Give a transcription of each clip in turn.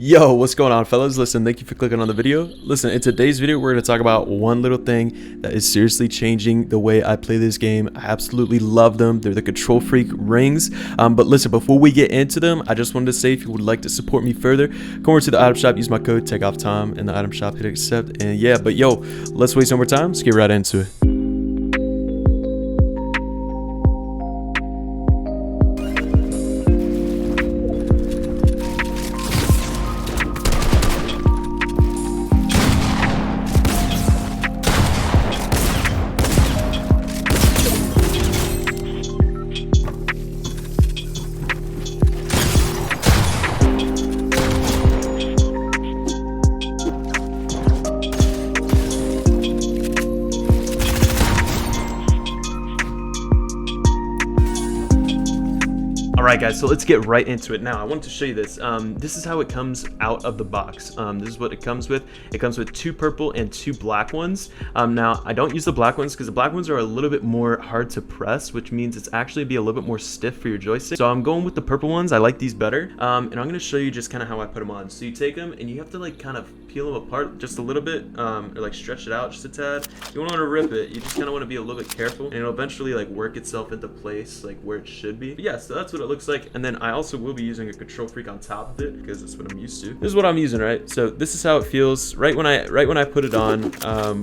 Yo, what's going on, fellas? Listen, thank you for clicking on the video. Listen, in today's video, we're going to talk about one little thing that is seriously changing the way I play this game. I absolutely love them. They're the KontrolFreek rings. But listen, before we get into them, I just wanted to say if you would like to support me further, come over to the item shop, use my code TakeOffTime in the item shop, hit accept. And yeah, but yo, let's waste no more time. Let's get right into it. Alright guys, so let's get right into it. Now I wanted to show you this. This is how it comes out of the box. This is what it comes with. It comes with two purple and two black ones. Now I don't use the black ones because the black ones are a little bit more hard to press, which means it's actually be a little bit more stiff for your joystick. So I'm going with the purple ones. I like these better. And I'm going to show you just kind of how I put them on. So you take them and you have to like kind of peel them apart just a little bit, or like stretch it out just a tad. You don't want to rip it. You just kind of want to be a little bit careful, and it'll eventually like work itself into place like where it should be. But yeah, so that's what it looks like. And then I also will be using a KontrolFreek on top of it because that's what I'm used to. This is what I'm using, right? So this is how it feels right when I put it on.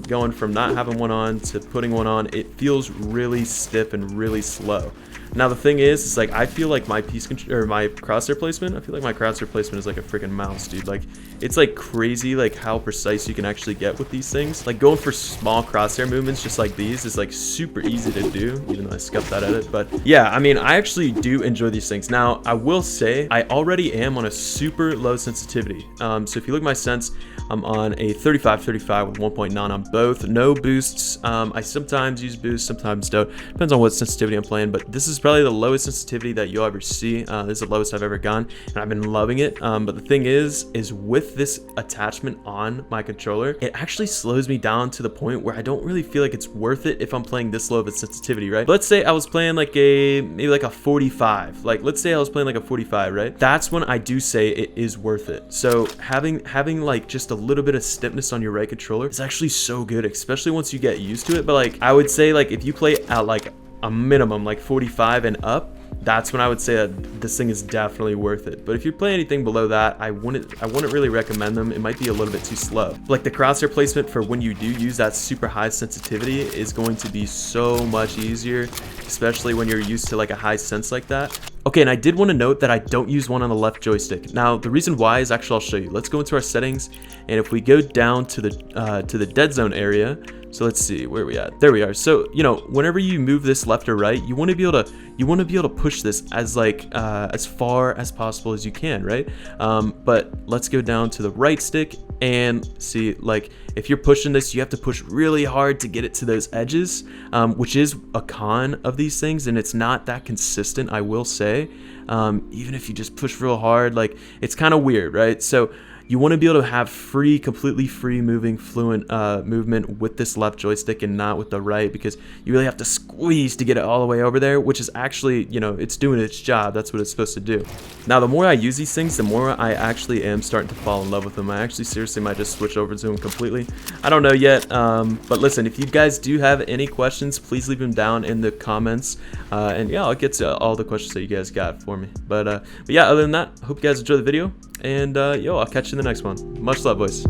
Going from not having one on to putting one on, it feels really stiff and really slow. Now the thing is, it's like I feel like my my crosshair placement. I feel like my crosshair placement is like a freaking mouse, dude. Like it's like crazy, like how precise you can actually get with these things. Like going for small crosshair movements just like these is like super easy to do, even though I scuffed that edit. But yeah, I mean, I actually do enjoy these things. Now I will say I already am on a super low sensitivity. So if you look at my sense, I'm on a 35/35 with 1.9 on both. No boosts. I sometimes use boosts, sometimes don't. Depends on what sensitivity I'm playing, but this is probably the lowest sensitivity that you'll ever see. This is the lowest I've ever gone, and I've been loving it. But the thing is with this attachment on my controller, it actually slows me down to the point where I don't really feel like it's worth it if I'm playing this low of a sensitivity, right? But let's say I was playing like maybe like a 45. Like let's say I was playing like a 45, right? That's when I do say it is worth it. So having like just a little bit of stiffness on your right controller is actually so good, especially once you get used to it. But like I would say, like if you play at like a minimum like 45 and up, that's when I would say that this thing is definitely worth it. But if you play anything below that, I wouldn't really recommend them. It might be a little bit too slow. Like the crosshair placement for when you do use that super high sensitivity is going to be so much easier, especially when you're used to like a high sense like that. Okay, and I did want to note that I don't use one on the left joystick. Now, the reason why is actually I'll show you. Let's go into our settings, and if we go down to the dead zone area, so let's see where we at. There we are. So you know, whenever you move this left or right, you want to be able to push this as like as far as possible as you can, right? But let's go down to the right stick and see, like if you're pushing this, you have to push really hard to get it to those edges, which is a con of these things, and it's not that consistent, I will say. Even if you just push real hard, like it's kind of weird, right? So you want to be able to have completely free moving, fluent movement with this left joystick and not with the right, because you really have to squeeze to get it all the way over there, which is actually, you know, it's doing its job. That's what it's supposed to do. Now, the more I use these things, the more I actually am starting to fall in love with them. I actually seriously might just switch over to them completely. I don't know yet, but listen, if you guys do have any questions, please leave them down in the comments, and yeah, I'll get to all the questions that you guys got for me. But yeah, other than that, hope you guys enjoy the video. And yo, I'll catch you in the next one. Much love, boys.